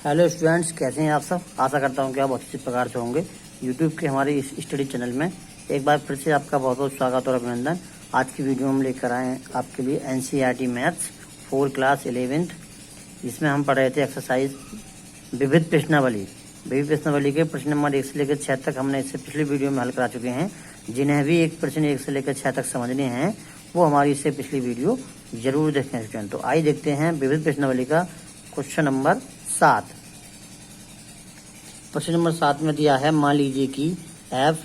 Hello students, कैसे हैं आप सब। आशा करता हूं कि आप बहुत अच्छे प्रकार से होंगे। यूट्यूब के हमारे इस स्टडी चैनल में एक बार फिर से आपका बहुत बहुत स्वागत और अभिनंदन। आज की वीडियो हम लेकर आए हैं आपके लिए NCERT मैथ्स 4 क्लास 11th, जिसमें हम पढ़ रहे थे एक्सरसाइज विविध प्रश्नावली। विविध प्रश्नावली के प्रश्न नंबर 1 से लेकर 6 तक हमने इससे पिछली वीडियो में हल करा चुके हैं। जिन्हें भी एक प्रश्न 1 से लेकर 6 तक समझने हैं वो हमारी इससे पिछली वीडियो जरूर देखें स्टूडेंट। तो आइए देखते हैं विविध प्रश्नावली का क्वेश्चन नंबर 7। प्रश्न नंबर 7 में दिया है, मान लीजिए कि F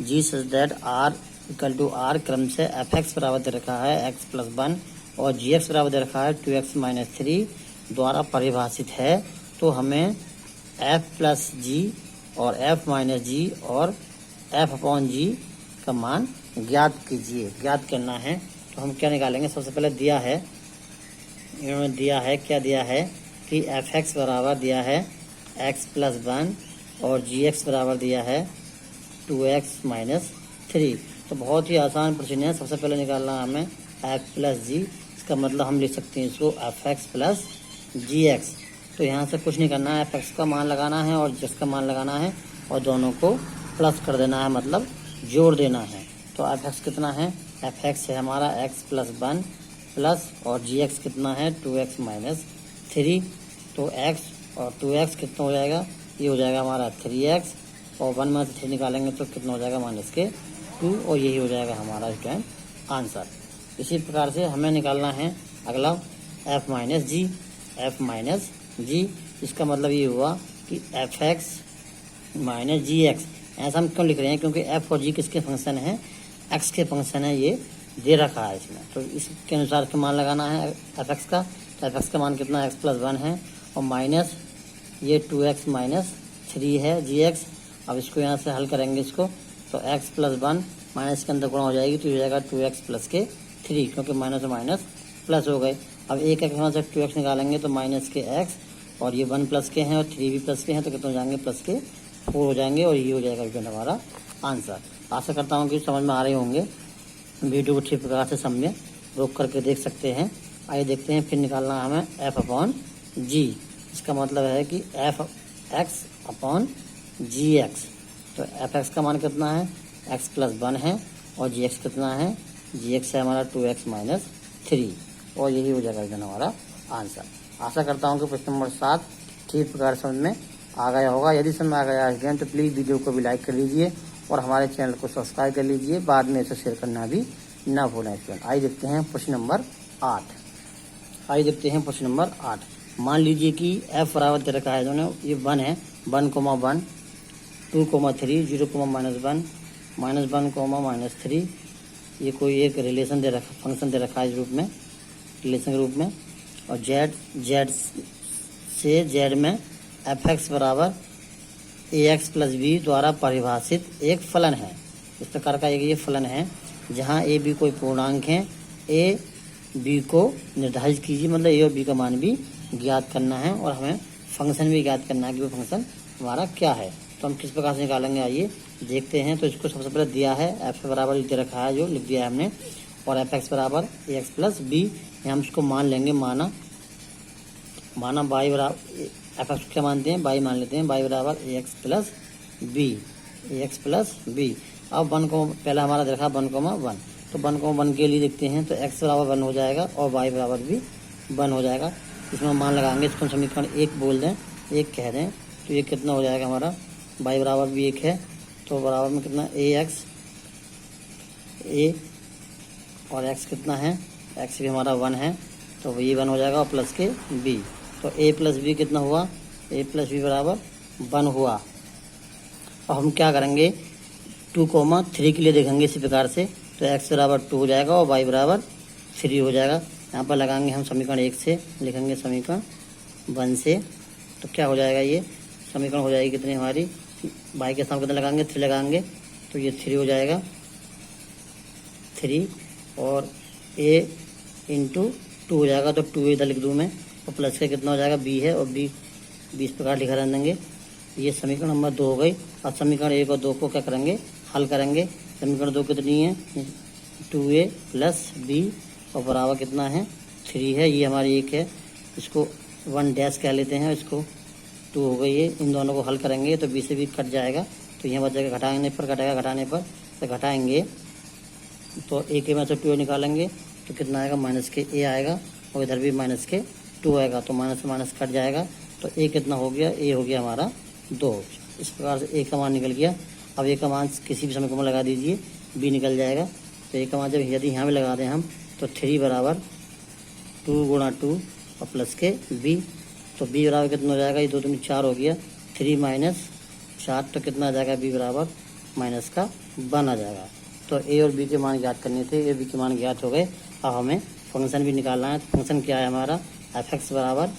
G such that R equal to R क्रम से एफ एक्स बराबर दे रखा है x+1 और जी एक्स बराबर दे रखा है 2x-3 द्वारा परिभाषित है। तो हमें एफ प्लस जी और एफ माइनस जी और एफ अपॉन जी का मान ज्ञात कीजिए। ज्ञात करना है तो हम क्या निकालेंगे। सबसे पहले दिया है, इन्होंने दिया है, क्या दिया है कि एफ एक्स बराबर दिया है x+1 और जी एक्स बराबर दिया है 2x-3। तो बहुत ही आसान प्रश्न है। सबसे पहले निकालना हमें एफ प्लस जी, इसका मतलब हम लिख सकते हैं इसको एफ एक्स प्लस जी एक्स। तो यहाँ से कुछ नहीं करना है, एफ एक्स का मान लगाना है और जी एक्स का मान लगाना है और दोनों को प्लस कर देना है, मतलब जोड़ देना है। तो एफ एक्स कितना है, एफ एक्स है हमारा x+1 प्लस और जी एक्स कितना है 2x-3। तो x और 2x कितना हो जाएगा, ये हो जाएगा हमारा 3x और 1 में से 3 निकालेंगे तो कितना हो जाएगा -2 और यही हो जाएगा हमारा स्टूडेंट आंसर। इसी प्रकार से हमें निकालना है अगला f माइनस जी। इसका मतलब ये हुआ कि एफ एक्स माइनस जी एक्स। ऐसा हम क्यों लिख रहे हैं, क्योंकि f और g किसके फंक्शन है, x के फंक्शन है, ये दे रखा है इसमें। तो इसके अनुसार के मान लगाना है एफ एक्स का। तो एफ एक्स का मान कितना x+1 है और माइनस ये 2x-3 है जी एक्स। अब इसको यहाँ से हल करेंगे इसको, तो x+1 माइनस के अंदर गुणा हो जाएगी तो ये हो जाएगा 2x+3, क्योंकि माइनस और माइनस प्लस हो गए। अब एक x में से 2x निकालेंगे तो -x और ये 1 प्लस के हैं और 3 भी प्लस के हैं, तो कितने हो जाएंगे +4 हो जाएंगे और ये हो जाएगा जो हमारा आंसर। आशा करता हूँ कि समझ में आ रहे होंगे। वीडियो को ठीक प्रकार से समझें, रोक करके देख सकते हैं। आइए देखते हैं। फिर निकालना है हमें एफ अपॉन जी। इसका मतलब है कि एफ एक्स अपॉन जी एक्स। तो एफ एक्स का मान कितना है, x+1 है और जी एक्स कितना है, जी एक्स है हमारा 2x-3 और यही हो जाएगा जो हमारा आंसर। आशा करता हूँ कि प्रश्न नंबर 7 ठीक प्रकार समझ में आ गया होगा। यदि समझ आ गया है तो प्लीज़ वीडियो को भी लाइक कर लीजिए और हमारे चैनल को सब्सक्राइब कर लीजिए। बाद में इसे शेयर करना भी ना भूलें स्टूडेंट। आइए देखते हैं प्रश्न नंबर 8। मान लीजिए कि f बराबर दे रखा है, दोनों ये 1 है, 1, 1, 2, 3, 0, -1, -1, -3। ये कोई एक रिलेशन दे रखा, फंक्शन दे रखा है इस रूप में, रिलेशन के रूप में। और z से z में एफ एक्स बराबर ax + b द्वारा परिभाषित एक फलन है। इस प्रकार का एक ये फलन है जहाँ a b कोई पूर्णांक है। a b को निर्धारित कीजिए, मतलब a और b का मान भी ज्ञात करना है और हमें फंक्शन भी ज्ञात करना है कि वो फंक्शन हमारा क्या है। तो हम किस प्रकार से निकालेंगे, आइए देखते हैं। तो इसको सबसे पहले दिया है f बराबर दे रखा है, जो लिख दिया है हमने, और एफ एक्स बराबर ax + b। हम इसको मान लेंगे, माना y बराबर एफ एक्स क्या मानते हैं, y मान लेते हैं, y बराबर ax + b। अब 1 को पहला हमारा देखा 1, 1, तो 1, 1 के लिए देखते हैं। तो x बराबर 1 हो जाएगा और y बराबर भी 1 हो जाएगा। इसमें मान लगाएंगे, इसको समीकरण 1 बोल दें, 1 कह दें, तो ये कितना हो जाएगा हमारा, y बराबर भी 1 है, तो बराबर में कितना ax a और x कितना है, x भी हमारा 1 है, तो ये 1 हो जाएगा और प्लस के b। तो a + b कितना हुआ, a + b बराबर 1 हुआ। और हम क्या करेंगे, 2, 3 के लिए देखेंगे इसी प्रकार से। तो x बराबर 2 हो जाएगा और y बराबर 3 हो जाएगा। यहाँ पर लगाएंगे हम समीकरण 1 से, लिखेंगे समीकरण 1 से। तो क्या हो जाएगा, ये समीकरण हो जाएगी कितनी हमारी, y के सामने कितना लगाएंगे, 3 लगाएंगे, तो ये 3 हो जाएगा, 3 और a × 2 हो जाएगा, तो 2 इधर लिख दूँ मैं, और प्लस के कितना हो जाएगा, b है, और b इस प्रकार लिखा रहने देंगे। ये समीकरण नंबर 2 हो गई। और समीकरण 1 और 2 को क्या करेंगे, हल करेंगे। समीकरण 2 कितनी है, 2a + b और बराबर कितना है, 3 है। ये हमारी 1 है, इसको 1 डैश कह लेते हैं, इसको 2 हो गई है। इन दोनों को हल करेंगे तो बी से बी कट जाएगा, तो यहाँ बचेगा घटाने पर कटेगा, घटाने पर तो घटाएंगे तो ए के में से 2 निकालेंगे तो कितना आएगा, माइनस के ए आएगा और इधर भी माइनस के 2 आएगा, तो माइनस से माइनस कट जाएगा। तो ए कितना हो गया, ए हो गया हमारा 2। इस प्रकार से ए का मान निकल गया। अब ए का मान किसी भी समीकरण में लगा दीजिए, बी निकल जाएगा। तो ए का मान जब यदि यहाँ भी लगा दें हम तो 3 बराबर 2 गुणा 2 और प्लस के बी, तो बी बराबर कितना हो जाएगा, ये 2 दूनी 4 हो गया, 3 माइनस 4 तो कितना आ जाएगा, बी बराबर माइनस का 1 आ जाएगा। तो ए और बी के मान ज्ञात करने थे, ए बी के मान ज्ञात हो गए। अब हमें फंक्शन भी निकालना है। फंक्शन क्या है हमारा, एफ एक्स बराबर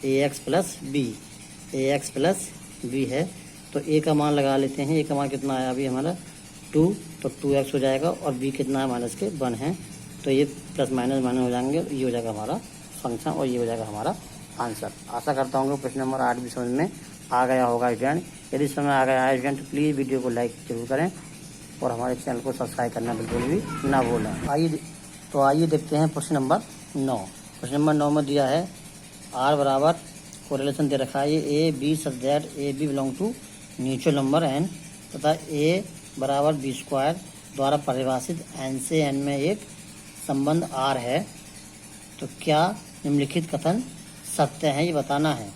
ए एक्स प्लस बी, ए एक्स प्लस बी है। तो ए का मान लगा लेते हैं, ए का मान कितना आया अभी हमारा 2, तो 2x हो जाएगा और बी कितना है, माइनस के 1 है। तो ये प्लस माइनस माइनस हो जाएंगे, ये हो जाएगा हमारा फंक्शन और ये हो जाएगा हमारा आंसर। आशा करता हूँ कि प्रश्न नंबर 8 भी समझ में आ गया होगा स्टूडेंट। यदि समझ आ गया है स्टूडेंट तो प्लीज़ वीडियो को लाइक जरूर करें और हमारे चैनल को सब्सक्राइब करना बिल्कुल भी ना भूलें। आइए देखते हैं प्रश्न नंबर 9। प्रश्न नंबर 9 में दिया है आर बराबर कोरिलेशन दे रखा है, ये A B such that A B belong to mutual number N तथा ए बराबर बी स्क्वायर द्वारा परिभाषित एन से एन में एक संबंध आर है, तो क्या निम्नलिखित कथन सत्य है, ये बताना है।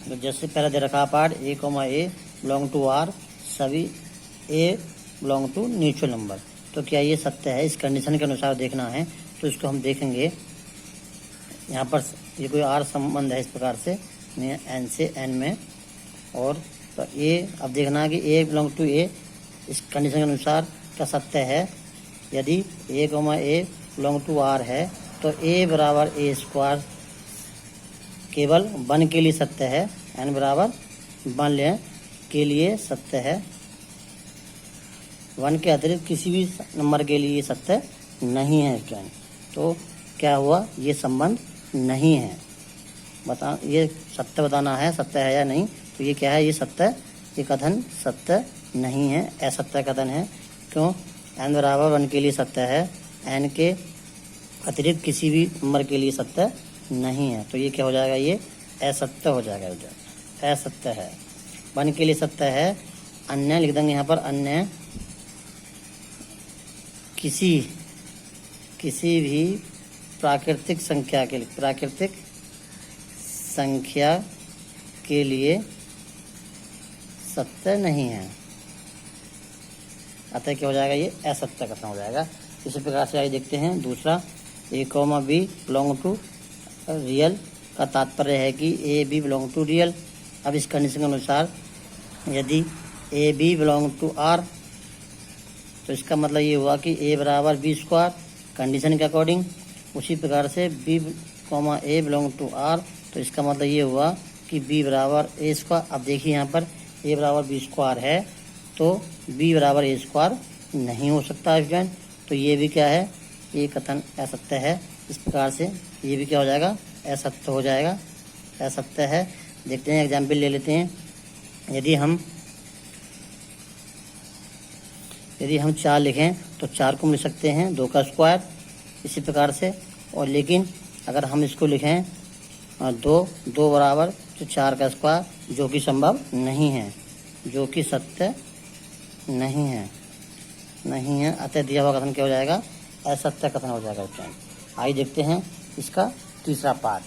तो जैसे पहले दे रखा part A belong to R, सभी A belong to mutual number, तो क्या ये सत्य है, इस कंडीशन के अनुसार देखना है। तो इसको हम देखेंगे, यहाँ पर ये कोई आर संबंध है इस प्रकार से एन से एन में, और तो ए अब देखना है कि ए बिलोंग टू ए, इस कंडीशन के अनुसार क्या सत्य है। यदि ए बिलोंग टू आर है तो ए बराबर ए स्क्वायर केवल 1 के लिए सत्य है, एन बराबर 1 के लिए सत्य है, 1 के अतिरिक्त किसी भी नंबर के लिए सत्य नहीं है स्टूडेंट। तो क्या हुआ, ये संबंध नहीं है। ये सत्य बताना है, सत्य है या नहीं। तो ये क्या है, ये सत्य, ये कथन सत्य नहीं है, असत्य कथन है। क्यों, एन बराबर 1 के लिए सत्य है, एन के अतिरिक्त किसी भी नंबर के लिए सत्य नहीं है। तो ये क्या हो जाएगा, ये असत्य हो जाएगा, असत्य है। 1 के लिए सत्य है, अन्य लिख देंगे यहाँ पर, अन्य किसी भी प्राकृतिक संख्या के लिए सत्य नहीं है। अतः क्या हो जाएगा, ये असत्य कथन हो जाएगा। इसी प्रकार से आइए देखते हैं दूसरा, A comma B belong to real का तात्पर्य है कि A B belong to real. अब इस कंडीशन के अनुसार यदि A B belong to R तो इसका मतलब ये हुआ कि ए बराबर बी स्क्वायर कंडीशन के अकॉर्डिंग। उसी प्रकार से B comma A belong to R, तो इसका मतलब ये हुआ कि बी बराबर ए स्क्वायर। अब देखिए यहाँ पर ए बराबर बी स्क्वायर है तो बी बराबर ए स्क्वायर नहीं हो सकता स्टूडेंट। तो ये भी क्या है, ये कथन असत्य है। इस प्रकार से ये भी क्या हो जाएगा, असत्य हो जाएगा, असत्य है। देखते हैं एग्जाम्पल ले लेते हैं। यदि हम 4 लिखें तो 4 को हम लिख सकते हैं 2 का स्क्वायर, इसी प्रकार से। और लेकिन अगर हम इसको लिखें 2 बराबर तो 4 का स्क्वायर, जो कि संभव नहीं है, जो कि सत्य नहीं है। अतः दिया हुआ कथन क्या हो जाएगा, असत्य कथन हो जाएगा। आइए देखते हैं इसका तीसरा पार्ट।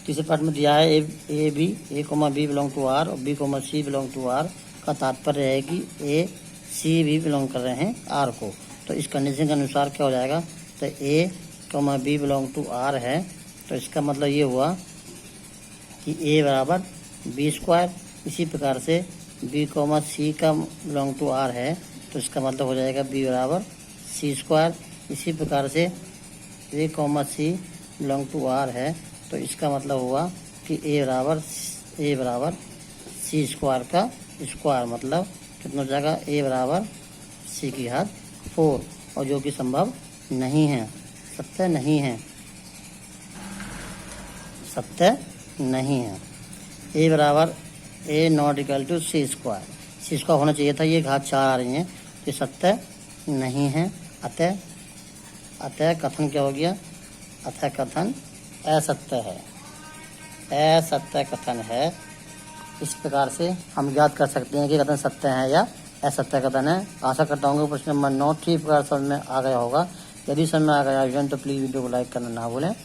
तीसरे पार्ट में दिया है A B belong to R और B C belong to R का तात्पर्य है कि ए सी भी बिलोंग कर रहे हैं आर को। तो इस कंडीशन के अनुसार क्या हो जाएगा, तो A B belong to R है, तो इसका मतलब ये हुआ कि ए बराबर बी स्क्वायर। इसी प्रकार से बी सी का बिलोंग टू आर है, तो इसका मतलब हो जाएगा बी बराबर सी स्क्वायर। इसी प्रकार से ए सी बिलोंग टू आर है, तो इसका मतलब हुआ कि ए बराबर सी स्क्वायर का स्क्वायर, मतलब कितना हो जाएगा, ए बराबर सी की घात 4, और जो कि संभव नहीं है, सत्य नहीं है। ए बराबर A not equal to C square होना चाहिए था, ये घात 4 आ रही हैं, तो सत्य नहीं है। अतः कथन क्या हो गया, अतः कथन असत्य है। असत्य कथन है। इस प्रकार से हम याद कर सकते हैं कि कथन सत्य है या असत्य कथन है। आशा करता हूँ प्रश्न नंबर 9 ठीक प्रकार समझ में आ गया होगा। यदि समझ में आ गया स्टूडेंट तो प्लीज़ वीडियो को लाइक करना ना भूलें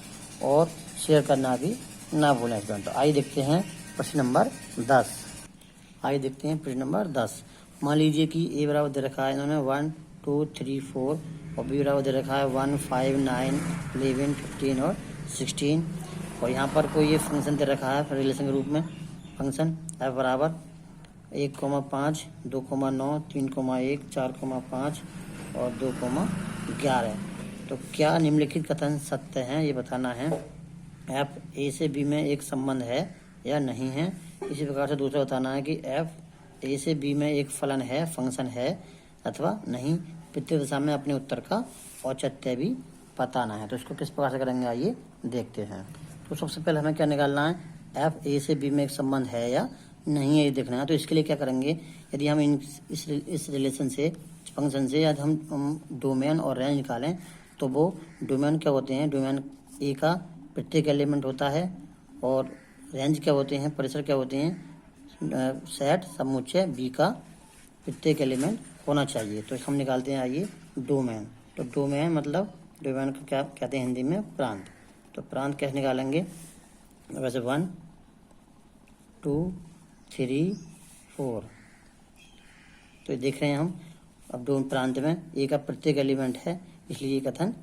और शेयर करना भी ना भूलें स्टूडेंट। तो आइए देखते हैं प्रश्न नंबर 10। आइए देखते हैं प्रश्न नंबर 10। मान लीजिए कि ए बराबर दे रखा है इन्होंने 1 2 3 4 और बी बराबर दे रखा है 1 5 9 11 15 और 16 और यहाँ पर कोई ये फंक्शन दे रखा है रिलेशन के रूप में। फंक्शन एफ बराबर 1,5 2,9 3,1 4,5 और 2,11। तो क्या निम्नलिखित कथन सत्य हैं ये बताना है। एफ ए से बी में एक संबंध है या नहीं है। इसी प्रकार से दूसरा बताना है कि एफ ए से बी में एक फलन है, फंक्शन है अथवा नहीं। प्रत्येक दिशा में अपने उत्तर का औचित्य भी बताना है। तो इसको किस प्रकार से करेंगे आइए देखते हैं। तो सबसे पहले हमें क्या निकालना है, एफ ए से बी में एक संबंध है या नहीं है ये देखना है। तो इसके लिए क्या करेंगे, यदि हम इस रिलेशन से फंक्शन से यदि हम डोमेन और रेंज निकालें तो वो डोमेन क्या होते हैं, डोमेन ए का प्रत्येक एलिमेंट होता है और रेंज क्या होते हैं, परिसर क्या होते हैं, सेट समुच्चय बी का प्रत्येक एलिमेंट होना चाहिए। तो हम निकालते हैं आइए डोमेन। तो डोमेन मतलब डोमेन को क्या कहते हैं हिंदी में, प्रांत। तो प्रांत कैसे निकालेंगे, वैसे 1 2 3 4। तो ये देख रहे हैं हम अब दो प्रांत में ए का प्रत्येक एलिमेंट है, इसलिए ये कथन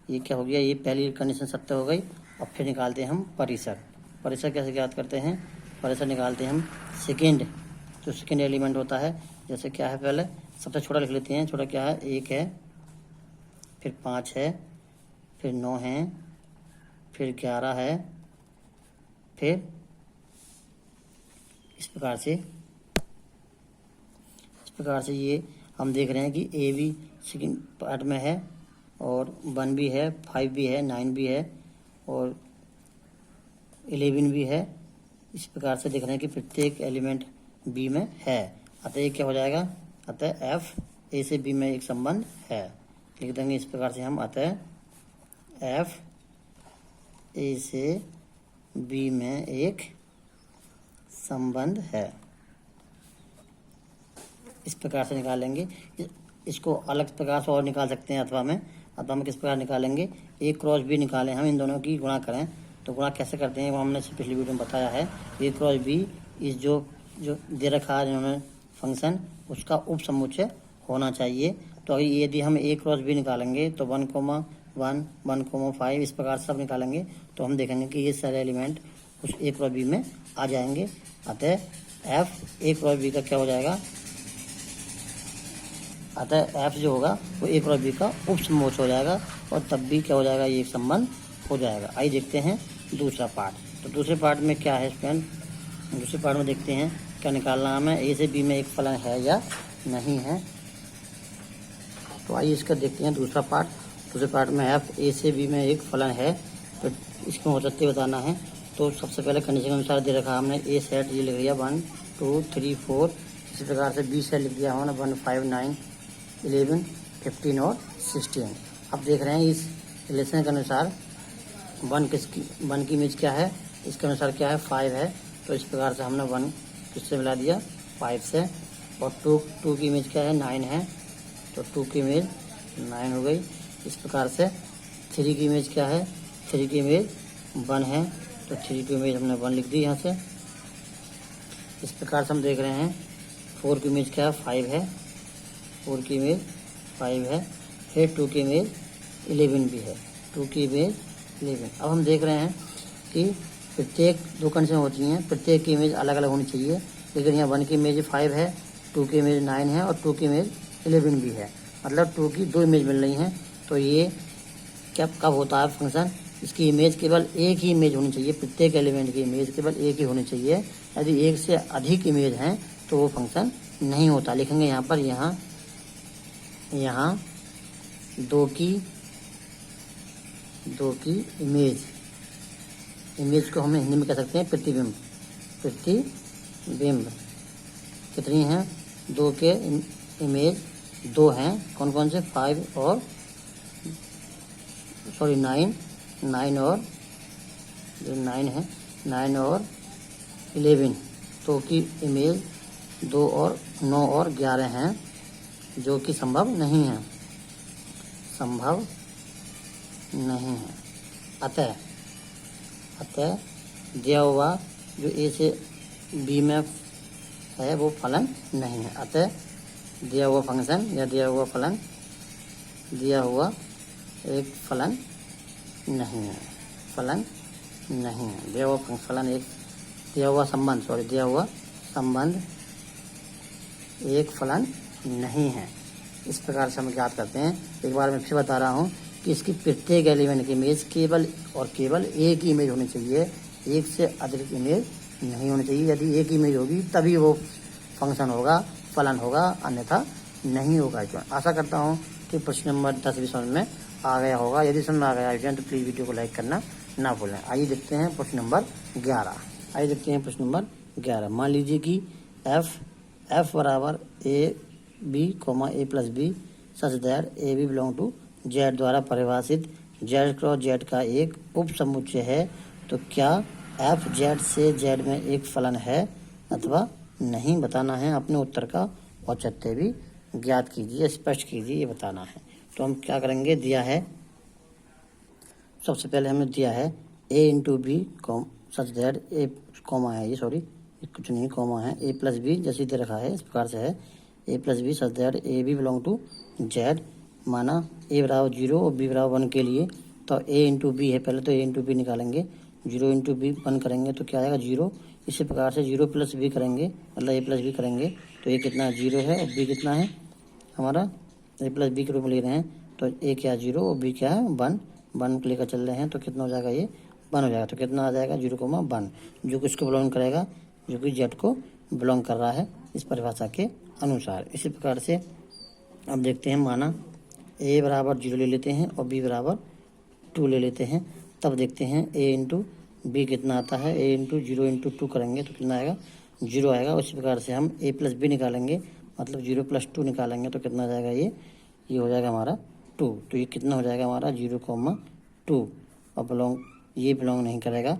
ये क्या हो गया, ये पहली कंडीशन सत्य हो गई। अब फिर निकालते हैं हम परिसर। परिसर कैसे याद करते हैं, परिसर निकालते हैं हम सेकेंड, जो सेकेंड एलिमेंट होता है। जैसे क्या है, पहले सबसे छोटा लिख लेते हैं। छोटा क्या है, 1 है, फिर 5 है, फिर 9 है, फिर 11 है, फिर इस प्रकार से ये हम देख रहे हैं कि ए भी सेकेंड पार्ट में है और 1 भी है, 5 भी है, 9 भी है और 11 भी है। इस प्रकार से देख रहे हैं कि प्रत्येक एलिमेंट बी में है। अतः ये क्या हो जाएगा, अतः एफ ए से बी में एक संबंध है। लिख देंगे इस प्रकार से हम, अतः एफ ए से बी में एक संबंध है। इस प्रकार से निकालेंगे। इसको अलग प्रकार से और निकाल सकते हैं अथवा हम किस प्रकार निकालेंगे, ए क्रॉस बी निकालें हम, इन दोनों की गुणा करें। तो गुणा कैसे करते हैं वो हमने पिछली वीडियो में बताया है। ए क्रॉस बी इस जो दे रखा है इन्होंने फंक्शन, उसका उप समुच्चय होना चाहिए। तो अगर यदि हम ए क्रॉस बी निकालेंगे तो 1,1 1,5 इस प्रकार सब निकालेंगे तो हम देखेंगे कि ये सारे एलिमेंट उस ए क्रॉस बी में आ जाएंगे। अतः एफ ए क्रॉस बी का क्या हो जाएगा, अतः एफ जो होगा वो ए क्रॉस बी का उप समुच्चय हो जाएगा और तब भी क्या हो जाएगा, ये एक संबंध हो जाएगा। आइए देखते हैं दूसरा पार्ट। तो दूसरे पार्ट में क्या है स्टूडेंट, दूसरे पार्ट में देखते हैं क्या निकालना हमें, ए से बी में एक फलन है या नहीं है। तो आइए इसका देखते हैं दूसरा पार्ट। दूसरे पार्ट में एफ ए से बी में एक फलन है, तो इसको औचित्य बताना है। तो सबसे पहले कंडीशन के अनुसार दे रखा हमने ए सेट, ये लिख लिया 1 2 3 4। इसी प्रकार से बी सेट लिख दिया हमने 1 5 9 11 15 और 16। अब देख रहे हैं इस रिलेशन के अनुसार 1 की इमेज क्या है, इसके अनुसार क्या है, 5 है। तो इस प्रकार से हमने 1 किससे मिला दिया, 5 से। और 2 की इमेज क्या है, 9 है, तो 2 की इमेज 9 हो गई। इस प्रकार से 3 की इमेज क्या है, 3 की इमेज 1 है, तो 3 की इमेज हमने 1 लिख दी यहाँ से। इस प्रकार से हम देख रहे हैं 4 की इमेज क्या है, 5 है, 4 की इमेज 5 है। फिर 2 की इमेज 11 भी है, 2 की इमेज 11। अब हम देख रहे हैं कि प्रत्येक दो कंडीशन होती हैं, प्रत्येक की इमेज अलग अलग होनी चाहिए। लेकिन यहाँ 1 की इमेज 5 है, 2 की इमेज 9 है और 2 की इमेज 11 भी है, मतलब 2 की 2 इमेज मिल रही हैं। तो ये क्या कब होता है फंक्शन, इसकी इमेज केवल एक ही इमेज होनी चाहिए, प्रत्येक एलिमेंट की इमेज केवल एक ही होनी चाहिए। यदि एक से अधिक इमेज हैं तो वो फंक्शन नहीं होता। लिखेंगे यहाँ पर, यहाँ 2 की इमेज को हम हिंदी में कह सकते हैं प्रतिबिंब। कितनी हैं, 2 के इमेज 2 हैं, कौन कौन से, 5 और 9 और जो 9 है 9 और 11, तो की इमेज 2 और 9 और 11 हैं, जो कि संभव नहीं है, संभव नहीं है। अतः दिया हुआ जो ए से बी में है वो फलन नहीं है। अतः दिया हुआ फंक्शन या दिया हुआ फलन, दिया हुआ एक फलन नहीं है, फलन नहीं है। दिया हुआ फलन एक, दिया हुआ संबंध, सॉरी दिया हुआ संबंध एक फलन नहीं है। इस प्रकार से हम ज्ञात करते हैं। एक बार मैं फिर बता रहा हूँ कि इसकी प्रत्येक एलिमेंट की इमेज केवल और केवल एक ही इमेज होनी चाहिए, एक से अधिक इमेज नहीं होनी चाहिए। यदि एक इमेज होगी तभी वो फंक्शन होगा, फलन होगा, अन्यथा नहीं होगा। आशा करता हूँ कि प्रश्न नंबर 10 भी समझ में आ गया होगा। यदि समझ में आ गया तो प्लीज़ वीडियो को लाइक करना ना भूलें। आइए देखते हैं प्रश्न नंबर 11। आइए देखते हैं प्रश्न नंबर 11। मान लीजिए कि f बराबर A B comma A plus B such that A B belong to Z द्वारा परिभाषित जेड क्रॉस जेड का एक उप समुच्चय है, तो क्या एफ जेड से जेड में एक फलन है अथवा नहीं, बताना है। अपने उत्तर का औचित्य भी ज्ञात कीजिए, स्पष्ट कीजिए, ये बताना है। तो हम क्या करेंगे, दिया है, सबसे पहले हमें दिया है A into B comma such that A comma है, ये सॉरी कुछ नहीं कॉमा है, ए प्लस बी जैसे दे रखा है इस प्रकार से है, A plus B such that A B belong to Z. माना ए बराबर 0 और बी बराबर 1 के लिए, तो ए इंटू बी है, पहले तो ए इंटू बी निकालेंगे, 0 इंटू बी 1 करेंगे तो क्या आएगा 0। इसी प्रकार से 0 प्लस बी करेंगे, मतलब ए प्लस बी करेंगे, तो ए कितना 0 है और बी कितना है हमारा, ए प्लस बी के रूप में ले रहे हैं, तो ए क्या 0 और बी क्या है 1 को लेकर चल रहे हैं, तो कितना हो जाएगा, ये 1 हो जाएगा। तो कितना आ जाएगा 0,1, जो किसको बिलोंग करेगा, जो कि जेड को बिलोंग कर रहा है इस परिभाषा के अनुसार। इसी प्रकार से अब देखते हैं, माना ए बराबर 0 ले लेते हैं और बी बराबर 2 ले लेते हैं, तब देखते हैं ए इंटू बी कितना आता है। ए इंटू 0 इंटू 2 करेंगे तो कितना आएगा 0 आएगा। उसी प्रकार से हम ए प्लस बी निकालेंगे, मतलब 0 प्लस 2 निकालेंगे तो कितना आ जाएगा, ये हो जाएगा हमारा 2। तो ये कितना हो जाएगा हमारा 0,2। और ये बिलोंग नहीं करेगा,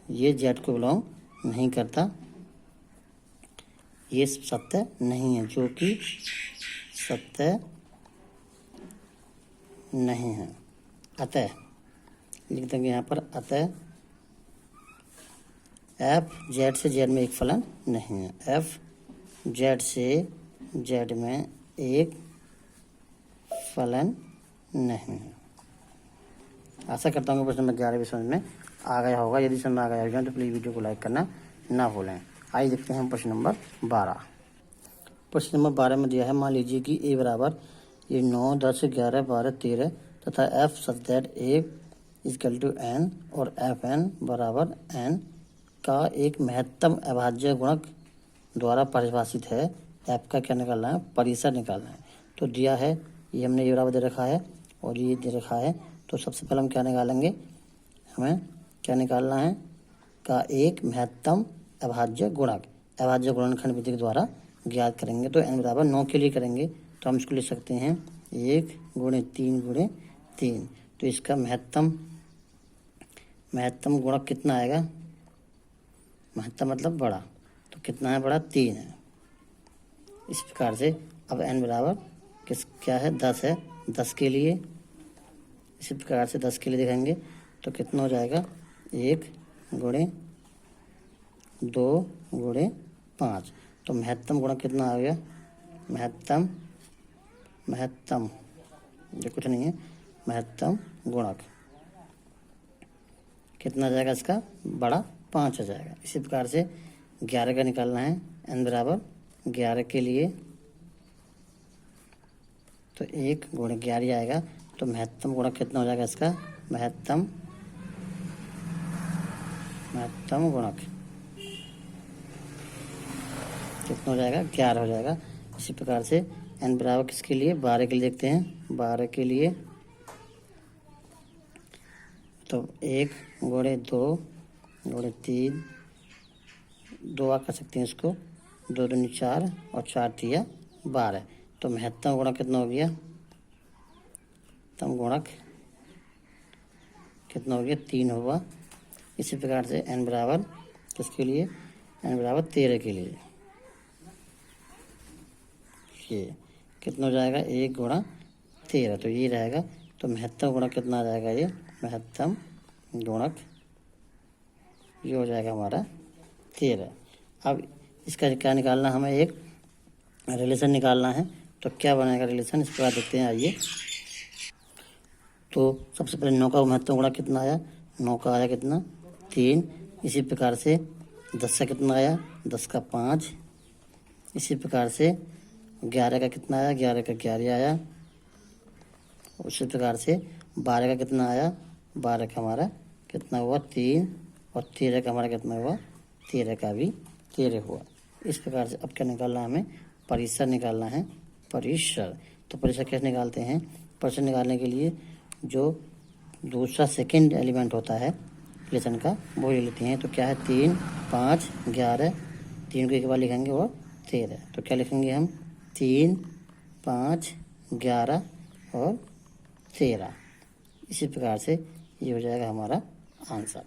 ये जेड को बिलोंग नहीं करता, ये सत्य नहीं है, जो कि सत्य नहीं है। अतः लिख देंगे यहाँ पर, अतः एफ जेड से जेड में एक फलन नहीं है, एफ जेड से जेड में एक फलन नहीं है। आशा करता हूँ प्रश्न नंबर 11 भी समझ में आ गया होगा। यदि समझ में आ गया होगा तो प्लीज़ वीडियो को लाइक करना ना भूलें। आइए देखते हैं प्रश्न नंबर 12। प्रश्न नंबर 12 में दिया है, मान लीजिए कि ए बराबर ये 9, 10, 11, 12, 13 तथा F such that A equal to N और एफ एन बराबर एन का एक महत्तम अभाज्य गुणक द्वारा परिभाषित है। एफ का क्या निकालना है, परिसर निकालना है। तो दिया है, ये हमने ये बराबर दे रखा है और ये दे रखा है, तो सबसे पहले हम क्या निकालेंगे, हमें क्या निकालना है, का एक महत्तम अभाज्य गुणक, अभाज्य गुणनखंड विधि के द्वारा ज्ञात करेंगे। तो n बराबर 9 के लिए करेंगे, तो हम इसको लिख सकते हैं 1 × 3 × 3। तो इसका महत्तम गुणक कितना आएगा, महत्तम मतलब बड़ा, तो कितना है बड़ा, 3 है। इस प्रकार से अब n बराबर क्या है, 10 है, 10 के लिए इसी प्रकार से 10 के लिए देखेंगे तो कितना हो जाएगा, 1 × 2 × 5। तो महत्तम गुणक कितना आ गया, महत्तम ये कुछ नहीं है, महत्तम गुणक कितना आ जाएगा, इसका बड़ा 5 आ जाएगा। इसी प्रकार से 11 का निकालना है, n बराबर 11 के लिए तो 1 × 11 आएगा। तो महत्तम गुणक कितना हो जाएगा इसका, महत्तम गुणक कितना हो जाएगा, 11 हो जाएगा। इसी प्रकार से n बराबर किसके लिए, 12 के लिए देखते हैं, 12 के लिए तो 1 × 2 × 3 2 कर सकते हैं इसको, 2 दूनी 4 और 4 तिया 12। तो महत्तम गुणक कितना हो गया, महत्तम गुणक कितना हो गया, 3 हुआ। इसी प्रकार से n बराबर किसके लिए, n बराबर 13 के लिए ये कितना हो जाएगा, 1 गुणा 13, तो ये रहेगा। तो महत्तम गुणक कितना आ जाएगा, ये महत्तम गुणक ये हो जाएगा हमारा 13। अब इसका क्या निकालना, हमें एक रिलेशन निकालना है। तो क्या बनेगा रिलेशन, इस प्रकार देखते हैं, आइए। तो सबसे पहले 9 का महत्तम गुणक कितना आया, 9 का आया कितना, 3। इसी प्रकार से 10 का कितना आया, 10 का 5। इसी प्रकार से 11 का कितना आया, 11 का 11 आया। उसी प्रकार से 12 का कितना आया, 12 का हमारा कितना हुआ, 3। और 13 का हमारा कितना हुआ, 13 का भी 13 हुआ। इस प्रकार से अब क्या निकालना है, हमें परिसर निकालना है, परिसर। तो परिसर कैसे निकालते हैं, परिसर निकालने के लिए जो दूसरा सेकंड एलिमेंट होता है रिलेशन का वो ले लेते हैं। तो क्या है, 3, 5, 11, 3 को एक बार लिखेंगे और 13। तो क्या लिखेंगे हम, 3, 5, 11 और 13। इसी प्रकार से ये हो जाएगा हमारा आंसर।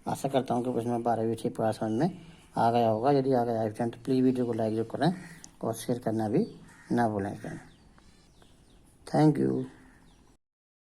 आशा करता हूँ कि प्रश्न नंबर 12 भी ठीक प्रकार समझ में आ गया होगा। यदि आ गया है तो प्लीज़ वीडियो को लाइक जो करें और शेयर करना भी ना भूलें। Thank you.